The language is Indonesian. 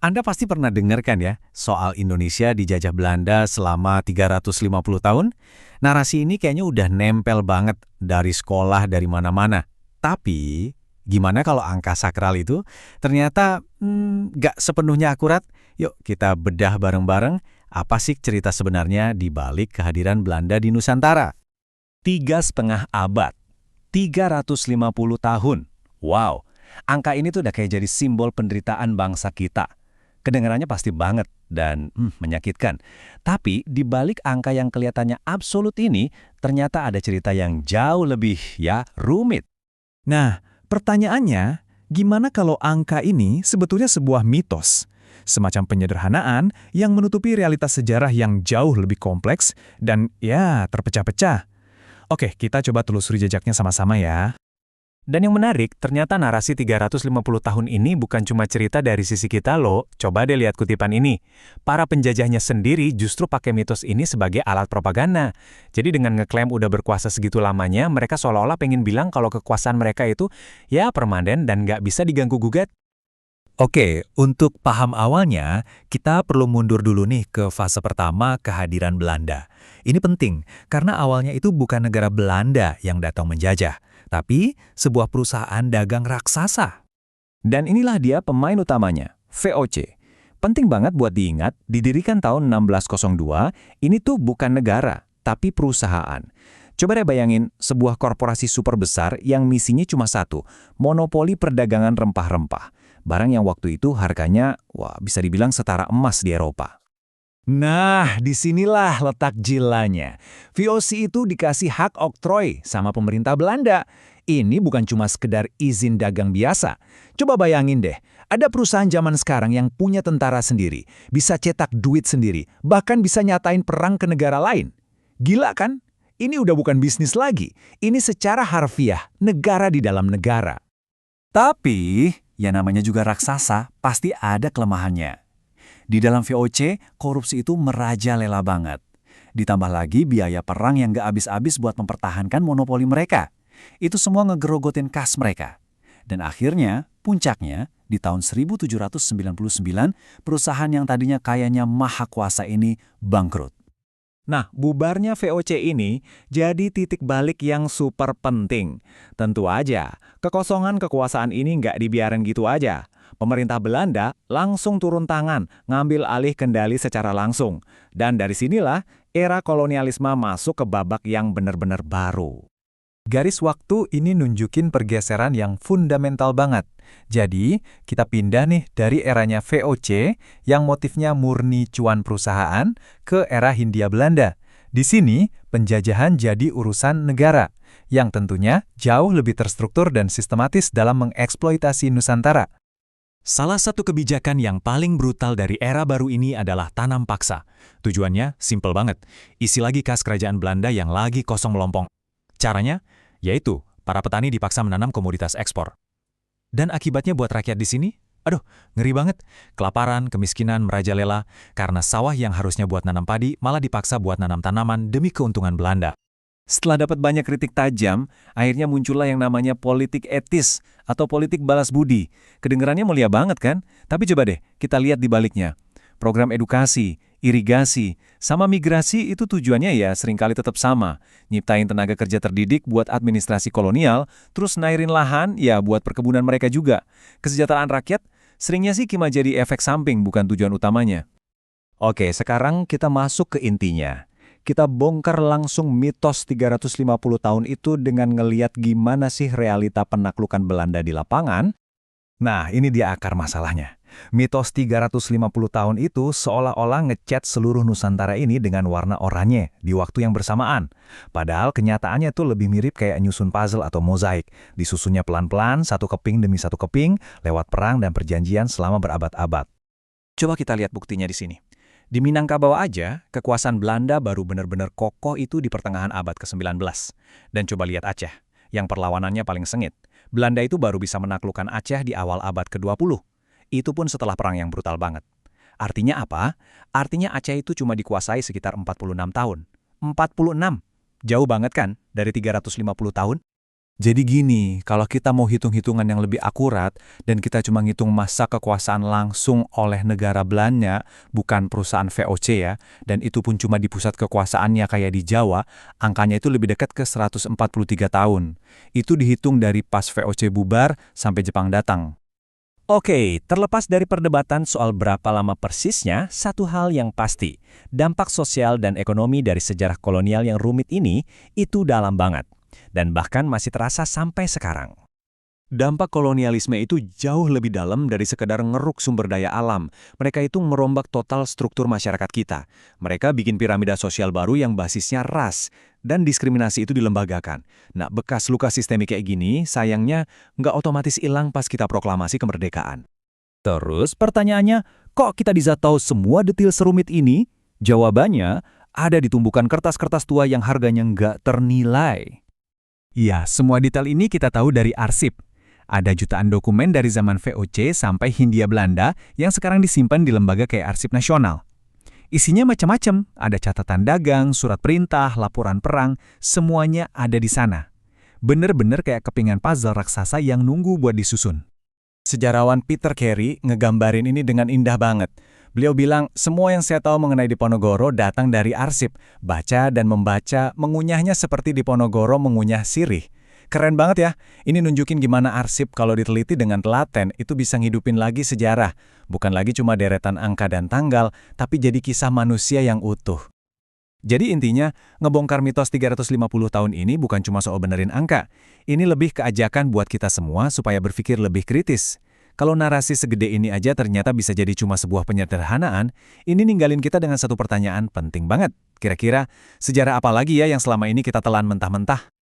Anda pasti pernah dengar kan ya, soal Indonesia dijajah Belanda selama 350 tahun? Narasi ini kayaknya udah nempel banget dari sekolah, dari mana-mana. Tapi, gimana kalau angka sakral itu ternyata nggak sepenuhnya akurat? Yuk kita bedah bareng-bareng, apa sih cerita sebenarnya di balik kehadiran Belanda di Nusantara? 3,5 abad, 350 tahun. Wow, angka ini tuh udah kayak jadi simbol penderitaan bangsa kita. Kedengarannya pasti banget dan menyakitkan. Tapi di balik angka yang kelihatannya absolut ini, ternyata ada cerita yang jauh lebih rumit. Nah, pertanyaannya, gimana kalau angka ini sebetulnya sebuah mitos? Semacam penyederhanaan yang menutupi realitas sejarah yang jauh lebih kompleks dan terpecah-pecah. Oke, kita coba telusuri jejaknya sama-sama ya. Dan yang menarik, ternyata narasi 350 tahun ini bukan cuma cerita dari sisi kita loh. Coba deh lihat kutipan ini. Para penjajahnya sendiri justru pakai mitos ini sebagai alat propaganda. Jadi dengan ngeklaim udah berkuasa segitu lamanya, mereka seolah-olah pengen bilang kalau kekuasaan mereka itu permanen dan nggak bisa diganggu-gugat. Oke, untuk paham awalnya, kita perlu mundur dulu nih ke fase pertama kehadiran Belanda. Ini penting, karena awalnya itu bukan negara Belanda yang datang menjajah, tapi sebuah perusahaan dagang raksasa. Dan inilah dia pemain utamanya, VOC. Penting banget buat diingat, didirikan tahun 1602, ini tuh bukan negara, tapi perusahaan. Coba deh bayangin sebuah korporasi super besar yang misinya cuma satu, monopoli perdagangan rempah-rempah. Barang yang waktu itu harganya, bisa dibilang setara emas di Eropa. Nah, disinilah letak jilanya. VOC itu dikasih hak oktroy sama pemerintah Belanda. Ini bukan cuma sekedar izin dagang biasa. Coba bayangin deh, ada perusahaan zaman sekarang yang punya tentara sendiri, bisa cetak duit sendiri, bahkan bisa nyatain perang ke negara lain. Gila kan? Ini udah bukan bisnis lagi. Ini secara harfiah, negara di dalam negara. Tapi, ya namanya juga raksasa, pasti ada kelemahannya. Di dalam VOC, korupsi itu merajalela banget. Ditambah lagi biaya perang yang gak habis-habis buat mempertahankan monopoli mereka. Itu semua ngegerogotin kas mereka. Dan akhirnya, puncaknya, di tahun 1799, perusahaan yang tadinya kayaknya maha kuasa ini bangkrut. Nah, bubarnya VOC ini jadi titik balik yang super penting. Tentu aja, kekosongan kekuasaan ini nggak dibiarin gitu aja. Pemerintah Belanda langsung turun tangan, ngambil alih kendali secara langsung. Dan dari sinilah era kolonialisme masuk ke babak yang benar-benar baru. Garis waktu ini nunjukin pergeseran yang fundamental banget. Jadi, kita pindah nih dari eranya VOC yang motifnya murni cuan perusahaan ke era Hindia Belanda. Di sini, penjajahan jadi urusan negara, yang tentunya jauh lebih terstruktur dan sistematis dalam mengeksploitasi Nusantara. Salah satu kebijakan yang paling brutal dari era baru ini adalah tanam paksa. Tujuannya simpel banget, isi lagi kas kerajaan Belanda yang lagi kosong melompong. Caranya, yaitu para petani dipaksa menanam komoditas ekspor. Dan akibatnya buat rakyat di sini, ngeri banget. Kelaparan, kemiskinan merajalela, karena sawah yang harusnya buat nanam padi malah dipaksa buat nanam tanaman demi keuntungan Belanda. Setelah dapat banyak kritik tajam, akhirnya muncullah yang namanya politik etis atau politik balas budi. Kedengarannya mulia banget kan? Tapi coba deh, kita lihat di baliknya. Program edukasi, irigasi, sama migrasi itu tujuannya seringkali tetap sama. Nyiptain tenaga kerja terdidik buat administrasi kolonial, terus nairin lahan buat perkebunan mereka juga. Kesejahteraan rakyat seringnya sih cuma jadi efek samping, bukan tujuan utamanya. Oke, sekarang kita masuk ke intinya. Kita bongkar langsung mitos 350 tahun itu dengan ngeliat gimana sih realita penaklukan Belanda di lapangan. Nah, ini dia akar masalahnya. Mitos 350 tahun itu seolah-olah ngecat seluruh Nusantara ini dengan warna oranye di waktu yang bersamaan. Padahal kenyataannya tuh lebih mirip kayak nyusun puzzle atau mozaik. Disusunnya pelan-pelan, satu keping demi satu keping, lewat perang dan perjanjian selama berabad-abad. Coba kita lihat buktinya di sini. Di Minangkabau aja, kekuasaan Belanda baru benar-benar kokoh itu di pertengahan abad ke-19. Dan coba lihat Aceh, yang perlawanannya paling sengit. Belanda itu baru bisa menaklukkan Aceh di awal abad ke-20. Itu pun setelah perang yang brutal banget. Artinya apa? Artinya Aceh itu cuma dikuasai sekitar 46 tahun. 46! Jauh banget kan dari 350 tahun? Jadi gini, kalau kita mau hitung-hitungan yang lebih akurat, dan kita cuma ngitung masa kekuasaan langsung oleh negara Belanda, bukan perusahaan VOC ya, dan itu pun cuma di pusat kekuasaannya kayak di Jawa, angkanya itu lebih dekat ke 143 tahun. Itu dihitung dari pas VOC bubar sampai Jepang datang. Oke, terlepas dari perdebatan soal berapa lama persisnya, satu hal yang pasti, dampak sosial dan ekonomi dari sejarah kolonial yang rumit ini itu dalam banget. Dan bahkan masih terasa sampai sekarang. Dampak kolonialisme itu jauh lebih dalam dari sekedar ngeruk sumber daya alam. Mereka itu merombak total struktur masyarakat kita. Mereka bikin piramida sosial baru yang basisnya ras, dan diskriminasi itu dilembagakan. Nah, bekas luka sistemik kayak gini, sayangnya nggak otomatis hilang pas kita proklamasi kemerdekaan. Terus pertanyaannya, kok kita bisa tahu semua detail serumit ini? Jawabannya, ada di tumpukan kertas-kertas tua yang harganya nggak ternilai. Iya, semua detail ini kita tahu dari arsip. Ada jutaan dokumen dari zaman VOC sampai Hindia Belanda yang sekarang disimpan di lembaga kayak Arsip Nasional. Isinya macam-macam, ada catatan dagang, surat perintah, laporan perang, semuanya ada di sana. Bener-bener kayak kepingan puzzle raksasa yang nunggu buat disusun. Sejarawan Peter Carey ngegambarin ini dengan indah banget. Beliau bilang, semua yang saya tahu mengenai Diponegoro datang dari arsip. Baca dan membaca, mengunyahnya seperti Diponegoro mengunyah sirih. Keren banget ya, ini nunjukin gimana arsip kalau diteliti dengan telaten itu bisa ngidupin lagi sejarah. Bukan lagi cuma deretan angka dan tanggal, tapi jadi kisah manusia yang utuh. Jadi intinya, ngebongkar mitos 350 tahun ini bukan cuma soal benerin angka. Ini lebih ke ajakan buat kita semua supaya berpikir lebih kritis. Kalau narasi segede ini aja ternyata bisa jadi cuma sebuah penyederhanaan, ini ninggalin kita dengan satu pertanyaan penting banget. Kira-kira, sejarah apa lagi ya yang selama ini kita telan mentah-mentah?